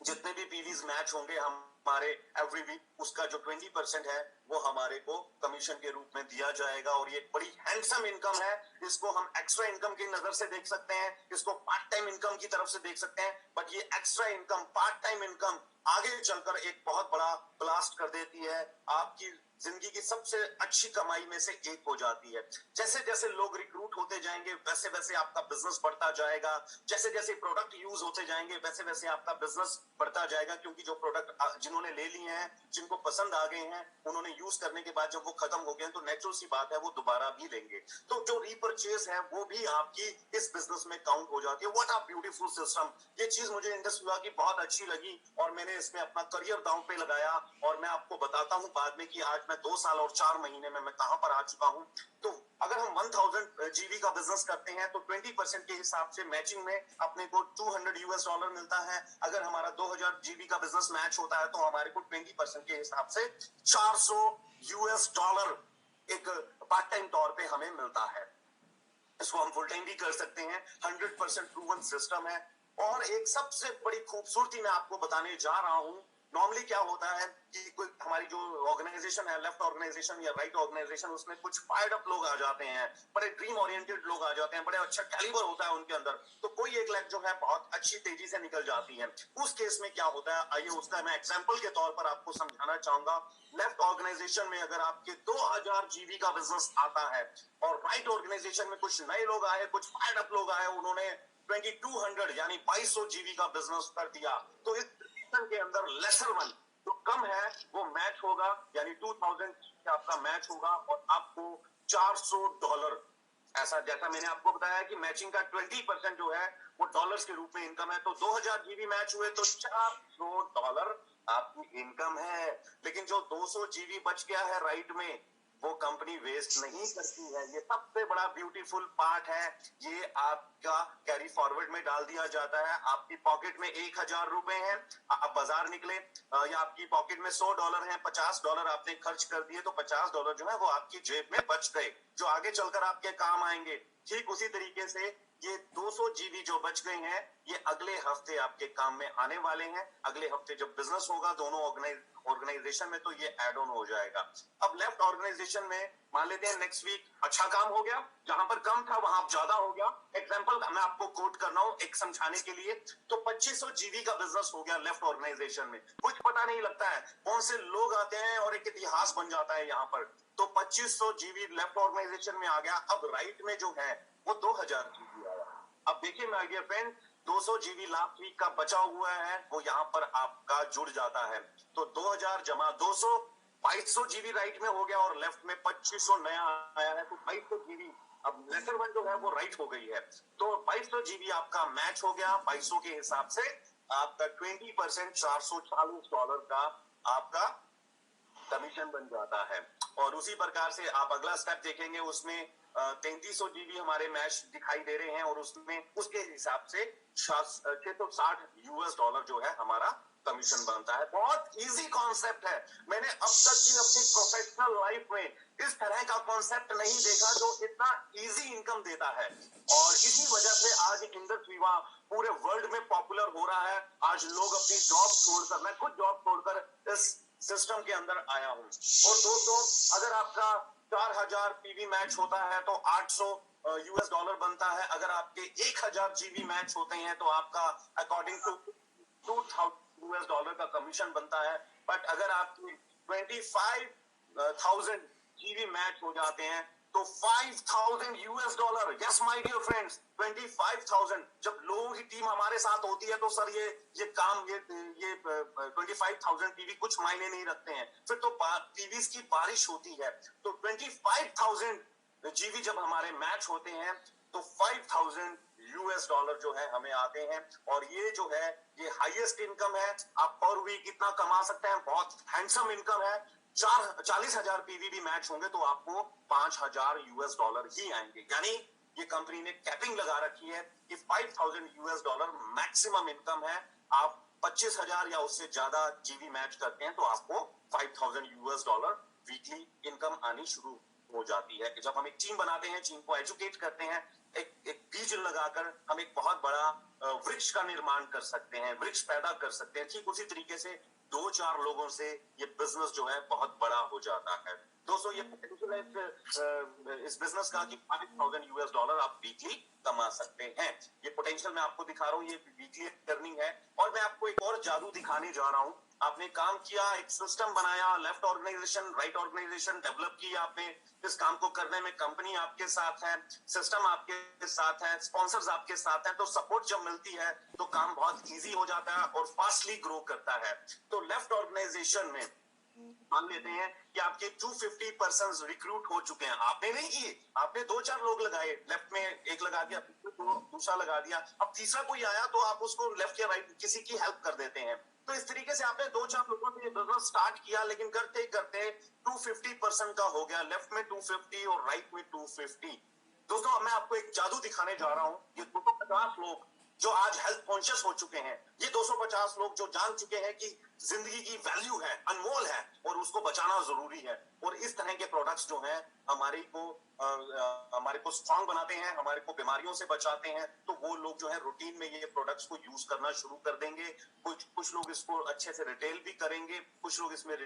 जितने भी पीवीज मैच होंगे हमारे एवरी वीक, उसका जो 20% है वो हमारे को कमीशन के रूप में दिया जाएगा। और ये बड़ी हैंडसम इनकम है, इसको हम एक्स्ट्रा इनकम की नजर से देख सकते हैं, इसको पार्ट टाइम इनकम की तरफ से देख सकते हैं। बट ये extra income, part time income आगे चलकर एक बहुत बड़ा ब्लास्ट कर देती है, आपकी जिंदगी की सबसे अच्छी कमाई में से एक हो जाती है। जैसे जैसे लोग रिक्रूट होते जाएंगे वैसे वैसे आपका बिजनेस बढ़ता जाएगा, जैसे जैसे प्रोडक्ट यूज होते जाएंगे वैसे वैसे आपका बिजनेस बढ़ता जाएगा, क्योंकि जो प्रोडक्ट जिन्होंने ले लिए हैं, जिनको पसंद आ गए हैं, उन्होंने यूज करने के बाद जब वो खत्म हो गए तो नेचुरल सी बात है वो दोबारा भी लेंगे। तो जो रीपरचेज है वो भी आपकी इस बिजनेस में काउंट हो जाती है। What a beautiful system. ये चीज मुझे इंडस विवा की बहुत अच्छी लगी, और मैंने इसमें अपना करियर दांव पे लगाया, और मैं आपको बताता हूं बाद में कि आज मैं 2 साल और 4 महीने में मैं कहां पर आ चुका हूं। तो अगर हम 1000 जीबी का बिजनेस करते हैं तो 20% के हिसाब से मैचिंग में अपने को $200 मिलता है। अगर हमारा 2000 जीबी का बिजनेस मैच होता है तो हमारे को 20% के हिसाब से $400 एक पार्ट टाइम तौर पे हमें मिलता है। इसको हम फुल टाइम भी कर सकते हैं, 100% प्रूवन सिस्टम है। और एक सबसे बड़ी खूबसूरती मैं आपको बताने जा रहा हूं। नॉर्मली क्या होता है कि कोई हमारी जो ऑर्गेनाइजेशन है, लेफ्ट ऑर्गेनाइजेशन या राइट ऑर्गेनाइजेशन, उसमें कुछ फायर्ड अप लोग आ जाते हैं, बड़े ड्रीम ओरिएंटेड लोग आ जाते हैं, बड़े अच्छा कैलिबर होता है उनके अंदर, तो कोई एक लेग जो है बहुत अच्छी तेजी से निकल जाती है। उस केस में क्या होता है, आइए उसका मैं एग्जांपल के तौर पर आपको समझाना चाहूंगा। लेफ्ट ऑर्गेनाइजेशन में अगर आपके 2000 जीबी का बिजनेस आता है, और राइट ऑर्गेनाइजेशन में कुछ नए लोग आए, कुछ फायर्ड अप लोग आए, उन्होंने 2200 यानी 2200 जीबी का बिजनेस कर दिया, तो इस के अंदर लेसर वन जो कम है वो मैच होगा, यानी 2000 आपका मैच होगा, और आपको $400, ऐसा जैसा मैंने आपको बताया कि मैचिंग का 20% जो है वो डॉलर्स के रूप में इनकम है। तो 2000 जीबी मैच हुए तो $400 आपकी इनकम है। लेकिन जो 200 जीबी बच गया है राइट में, वो कंपनी वेस्ट नहीं करती है। ये सबसे बड़ा ब्यूटीफुल पार्ट है, ये आपका कैरी फॉरवर्ड में डाल दिया जाता है। आपकी पॉकेट में $1000 है, आप बाजार निकले या आपकी पॉकेट में $100 है, $50 आपने खर्च कर दिए, तो $50 जो है वो आपकी जेब में बच गए, जो आगे चलकर आपके काम आएंगे। ठीक उसी तरीके से ये 200 जीबी जो बच गए हैं, ये अगले हफ्ते आपके काम में आने वाले हैं। अगले हफ्ते जब बिजनेस होगा दोनों ऑर्गेनाइजेशन में, तो ये एड ऑन हो जाएगा। अब लेफ्ट ऑर्गेनाइजेशन में मान लेते हैं नेक्स्ट वीक अच्छा काम हो गया, जहां पर कम था वहां ज्यादा हो गया। एग्जांपल मैं आपको कोट कर रहा हूं एक समझाने के लिए। तो 2500 जीबी का बिजनेस हो गया लेफ्ट ऑर्गेनाइजेशन में, कुछ पता नहीं लगता है कौन से लोग आते हैं और एक इतिहास बन जाता है यहाँ पर। तो 2500 जीबी लेफ्ट ऑर्गेनाइजेशन में आ गया। अब राइट में जो है वो 2000 जीबी आया। अब देखिए my dear friend, 200 GB last week का बचा हुआ है वो यहाँ पर आपका जुड़ जाता है। तो 2000 जमा 200, 2200 जीबी राइट में हो गया, और लेफ्ट में 2500 नया आया है, तो 2200 जीबी अब लेटर वन जो है वो राइट हो गई है। तो 2200 जीबी आपका मैच हो गया। 2200 के हिसाब से आपका 20% $440 का आपका कमीशन बन जाता है। और उसी प्रकार से आप अगला स्टेप देखेंगे, उसमें 3300 जीबी हमारे मैच दिखाई दे रहे हैं और उसमें उसके हिसाब से $660 जो है हमारा कमीशन बनता है। बहुत इजी कॉन्सेप्ट है। मैंने अब तक की अपनी प्रोफेशनल लाइफ में इस तरह का कॉन्सेप्ट नहीं देखा जो इतना इजी इनकम देता है, और इसी वजह से आज इंडस विवा पूरे वर्ल्ड में पॉपुलर हो रहा है। आज लोग अपनी जॉब छोड़कर, मैं खुद जॉब छोड़कर इस सिस्टम के अंदर आया हूँ। और दोस्तों, अगर आपका 4000 पीवी मैच होता है तो $800 बनता है। अगर आपके 1000 जीबी मैच होते हैं तो आपका अकॉर्डिंग टू $2000 का कमीशन बनता है। बट अगर आपकी 25,000 जीबी मैच हो जाते हैं तो $5,000। Yes my dear friends, 25,000। जब लोगों की टीम हमारे साथ होती है तो सर ये काम ये 25,000 पीवी कुछ मायने नहीं रखते हैं, फिर तो पीवीज की बारिश होती है। तो 25,000 जीबी जब हमारे मैच होते हैं तो $5,000 जो है हमें आते हैं। और ये जो है ये हाईएस्ट इनकम है। आप पर वीक कितना कमा सकते हैं, बहुत हैंडसम इनकम है। 40,000 पीवी भी मैच होंगे तो आपको $5,000 ही आएंगे। यानी ये कंपनी ने कैपिंग लगा रखी है कि $5,000 मैक्सिमम इनकम है। आप 25,000 या उससे ज्यादा जीबी मैच करते हैं तो आपको $5,000 वीकली इनकम आनी शुरू हो जाती है। जब हम एक टीम बनाते हैं, टीम को एजुकेट करते हैं, एक बीज लगाकर हम एक बहुत बड़ा वृक्ष का निर्माण कर सकते हैं, वृक्ष पैदा कर सकते हैं। ठीक उसी तरीके से 2-4 लोगों से ये बिजनेस जो है बहुत बड़ा हो जाता है। दोस्तों, ये पोटेंशियल है इस बिजनेस का कि $5,000 आप वीकली कमा सकते हैं। ये पोटेंशियल मैं आपको दिखा रहा हूँ, ये वीकली अर्निंग है। और मैं आपको एक और जादू दिखाने जा रहा हूँ। आपने काम किया, एक सिस्टम बनाया, left organization right organization develop की आपने। इस काम को करने में कंपनी आपके साथ है, सिस्टम आपके साथ है, स्पॉन्सर्स आपके साथ हैं, तो सपोर्ट जब मिलती है तो काम बहुत इजी हो जाता है और फास्टली ग्रो करता है। तो लेफ्ट ऑर्गेनाइजेशन में मान लेते हैं कि आपके 250 पर्सन रिक्रूट हो चुके हैं। आपने नहीं किए, आपने 2-4 लोग लगाए, लेफ्ट में एक लगा दिया, दूसरा लगा दिया, अब तीसरा कोई आया तो आप उसको लेफ्ट या राइट किसी की हेल्प कर देते हैं। तो इस तरीके से आपने 2-4 लोगों से बिजनेस स्टार्ट किया, लेकिन करते करते 250% का हो गया। लेफ्ट में 250 और राइट में 250। दोस्तों, अब मैं आपको एक जादू दिखाने जा रहा हूं। ये 250 लोग जो आज हेल्थ कॉन्शियस हो चुके हैं, ये 250 लोग जो जान चुके हैं कि जिंदगी की वैल्यू है, अनमोल है और उसको बचाना जरूरी है। और इस तरह के प्रोडक्ट्स जो हैं हमारे को स्ट्रांग बनाते हैं, हमारे को बीमारियों से बचाते हैं। तो वो लोग जो है रूटीन में ये प्रोडक्ट्स को यूज करना शुरू कर देंगे। कुछ लोग इसको अच्छे से रिटेल भी करेंगे, कुछ लोग इसमें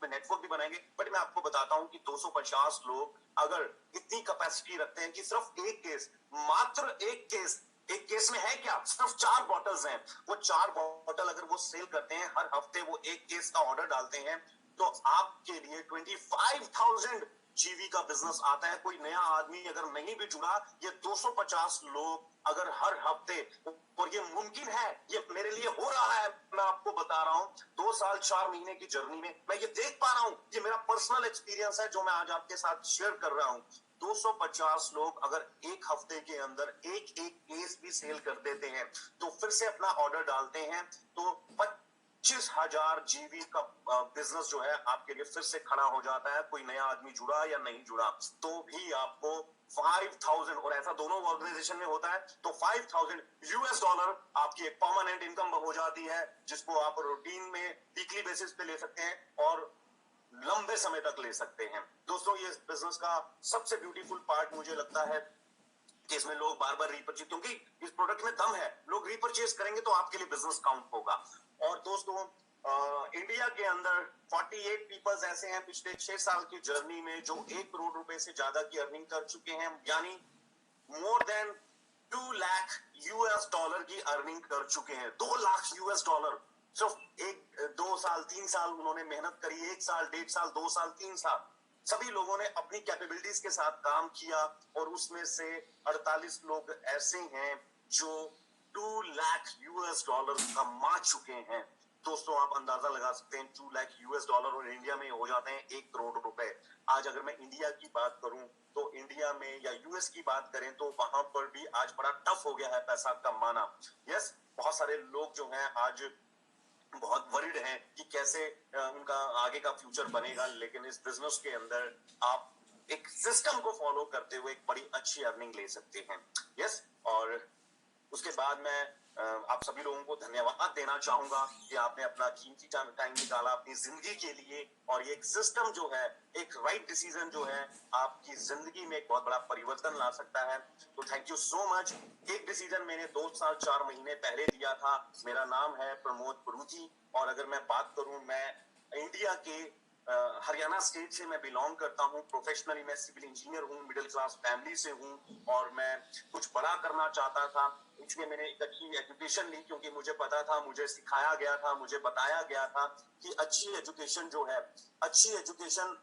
नेटवर्क भी बनाएंगे। बट मैं आपको बताता हूं कि 250 लोग अगर इतनी कैपेसिटी रखते हैं कि सिर्फ मात्र एक केस में है क्या, सिर्फ 4 बॉटल्स हैं, वो 4 बॉटल अगर वो सेल करते हैं, हर हफ्ते वो एक केस का ऑर्डर डालते हैं, तो आपके लिए 25,000 जीवी का बिजनेस आता है। कोई नया आदमी अगर नहीं भी जुड़ा, ये 250 लोग अगर हर हफ्ते, और ये मुमकिन है, ये मेरे लिए हो रहा है, मैं आपको बता रहा हूं। 2 साल 4 महीने की जर्नी में मैं ये देख पा रहा हूं। ये मेरा पर्सनल एक्सपीरियंस है जो मैं आज आपके साथ शेयर कर रहा हूं। 250 लोग अगर एक हफ्ते के अंदर एक केस भी सेल कर देते हैं तो फिर से अपना ऑर्डर डालते हैं, तो 25,000 जीवी का बिजनेस जो है आपके लिए फिर से खड़ा हो जाता है। कोई नया आदमी जुड़ा या नहीं जुड़ा तो भी आपको 5,000, और ऐसा दोनों ऑर्गेनाइजेशन में होता है, तो $5,000 आपकी एक परमानेंट इनकम हो जाती है, जिसको आप रूटीन में वीकली बेसिस पे ले सकते हैं और लंबे समय तक ले सकते हैं। दोस्तों, ये बिजनेस का सबसे ब्यूटीफुल पार्ट मुझे लगता है कि इसमें लोग बार बार रिपर्चेज, क्योंकि इस प्रोडक्ट में दम है, लोग रिपर्चेज करेंगे तो आपके लिए बिजनेस काउंट होगा। और दोस्तों, इंडिया के अंदर 48 पीपल्स ऐसे हैं पिछले 6 साल की जर्नी में जो 1 करोड़ रुपए से ज्यादा की अर्निंग कर चुके हैं, यानी मोर देन $2 लाख की अर्निंग कर चुके हैं। $2 लाख सिर्फ 1-2 साल 3 साल उन्होंने मेहनत करी, 1 साल 1.5 साल 2 साल 3 साल, सभी लोगों ने अपनी कैपेबिलिटीज के साथ काम किया। और उसमें से 48 लोग ऐसे हैं जो $2 लाख कमा चुके हैं। दोस्तों, आप अंदाजा लगा सकते हैं, $2 लाख और इंडिया में हो जाते हैं 1 करोड़ रुपए। आज अगर मैं इंडिया की बात करूं तो इंडिया में या यूएस की बात करें तो वहां पर भी आज बड़ा टफ हो गया है पैसा कमाना। यस, बहुत सारे लोग जो हैं आज बहुत वरीड हैं कि कैसे उनका आगे का फ्यूचर बनेगा। लेकिन इस बिजनेस के अंदर आप एक सिस्टम को फॉलो करते हुए एक बड़ी अच्छी अर्निंग ले सकते हैं। यस, और उसके बाद मैं आप सभी लोगों को धन्यवाद देना चाहूंगा कि आपने अपना कीमती टाइम निकाला अपनी जिंदगी के लिए, और ये एक सिस्टम जो है, एक राइट डिसीजन जो है, आपकी जिंदगी में एक बहुत बड़ा परिवर्तन ला सकता है। तो थैंक यू सो मच। एक डिसीजन मैंने 2 साल 4 महीने पहले लिया था। मेरा नाम है प्रमोद पुरुथी, और अगर मैं बात करूं, मैं इंडिया के हरियाणा स्टेट से मैं बिलोंग करता हूं। प्रोफेशनली मैं सिविल इंजीनियर हूं, मिडिल क्लास फैमिली से हूं, और मैं कुछ बड़ा करना चाहता था। इसलिए मैंने एक अच्छी एजुकेशन ली, क्योंकि मुझे पता था, मुझे सिखाया गया था, मुझे बताया गया था कि अच्छी एजुकेशन जो है, अच्छी एजुकेशन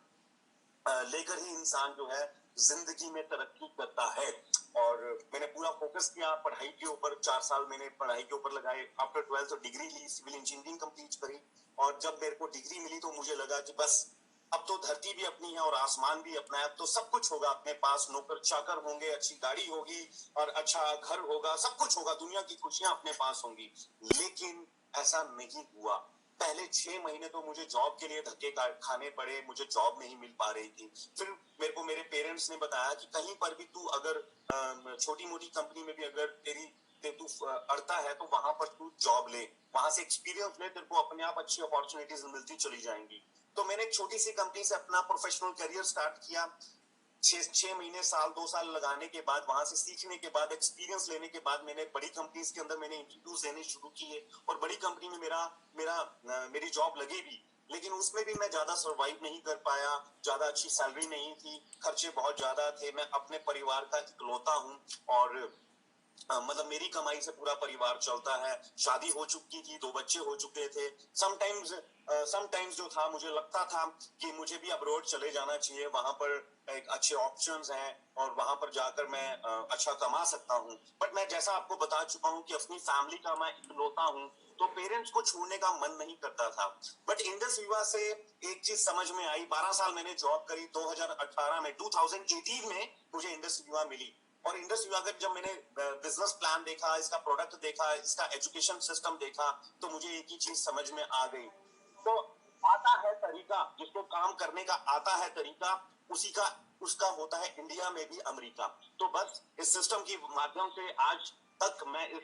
लेकर ही इंसान जो है जिंदगी में तरक्की करता है। और मैंने पूरा फोकस किया पढ़ाई के ऊपर। 4 साल मैंने पढ़ाई के ऊपर लगाए। आफ्टर 12th डिग्री ली, सिविल इंजीनियरिंग कंप्लीट करी, और जब मेरे को डिग्री मिली तो मुझे लगा कि बस अब तो धरती भी अपनी है और आसमान भी अपना है, अब तो सब कुछ होगा अपने पास। नौकर चाकर होंगे, अच्छी गाड़ी होगी, और अच्छा घर होगा, सब कुछ होगा, दुनिया की खुशियां अपने पास होंगी। लेकिन ऐसा नहीं हुआ। पहले 6 महीने तो मुझे जॉब के लिए धक्के खाने पड़े, मुझे जॉब नहीं मिल पा रही थी। फिर मेरे को मेरे पेरेंट्स ने बताया कि कहीं पर भी तू अगर छोटी मोटी कंपनी में भी अगर तू अड़ता है तो वहां पर तू जॉब ले, वहां से एक्सपीरियंस ले, तेरे को अपने आप अच्छी अपॉर्चुनिटीज मिलती चली जाएंगी। तो मैंने एक छोटी सी कंपनी से अपना प्रोफेशनल करियर स्टार्ट किया। 6 महीने, साल 2 साल लगाने के बाद, वहां से सीखने के बाद, एक्सपीरियंस लेने के बाद, मैंने बड़ी कंपनीज के अंदर मैंने इंटरव्यूज देने शुरू किए, और बड़ी कंपनी में मेरी जॉब लगी भी। लेकिन उसमें भी मैं ज्यादा सरवाइव नहीं कर पाया, ज्यादा अच्छी सैलरी नहीं थी, खर्चे बहुत ज्यादा थे। मैं अपने परिवार का इकलौता हूँ, और मतलब मेरी कमाई से पूरा परिवार चलता है। शादी हो चुकी थी, 2 बच्चे हो चुके थे। समटाइम्स जो था, मुझे लगता था कि मुझे भी अब्रॉड चले जाना चाहिए, वहां पर एक अच्छे ऑप्शंस हैं, और वहां पर जाकर मैं अच्छा कमा सकता हूं। बट मैं जैसा आपको बता चुका हूं कि अपनी फैमिली का मैं इकलौता हूं, तो पेरेंट्स को छोड़ने का मन नहीं करता था। बट इंडस विवा से एक चीज समझ में आई। 12 साल मैंने जॉब करी। 2018 में मुझे इंडस विवा मिली, और इंडस विवा का जब मैंने बिजनेस प्लान देखा, इसका प्रोडक्ट देखा, इसका एजुकेशन सिस्टम देखा, तो मुझे एक ही चीज समझ में आ गई। तो आता है तरीका, जिसको काम करने का आता है तरीका, उसका होता है इंडिया में भी अमेरिका। तो बस इस सिस्टम के माध्यम से आज तक मैं इस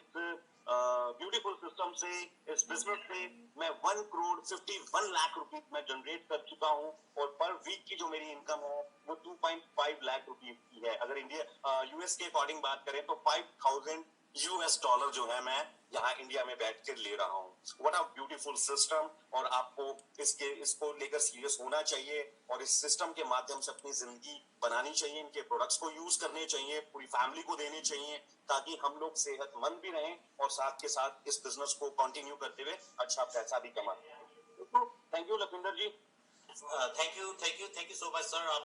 ब्यूटीफुल सिस्टम से, इस बिजनेस से मैं 1,51,00,000 रुपीज में जनरेट कर चुका हूँ, और पर वीक की जो मेरी इनकम है वो 2.5 लाख रुपीज की है। अगर इंडिया यूएस के अकॉर्डिंग बात करें तो $5,000 जो है मैं यहाँ इंडिया में बैठ कर ले रहा हूँ। What a beautiful system. और आपको इसको लेकर सीरियस होना चाहिए, और इस सिस्टम के माध्यम से अपनी जिंदगी बनानी चाहिए। इनके प्रोडक्ट्स को यूज करने चाहिए, पूरी फैमिली को देने चाहिए, ताकि हम लोग सेहतमंद भी रहें, और साथ के साथ इस बिजनेस को कंटिन्यू करते हुए अच्छा पैसा भी कमा सकें। Thank you Lakhwinder ji. Thank you so much sir.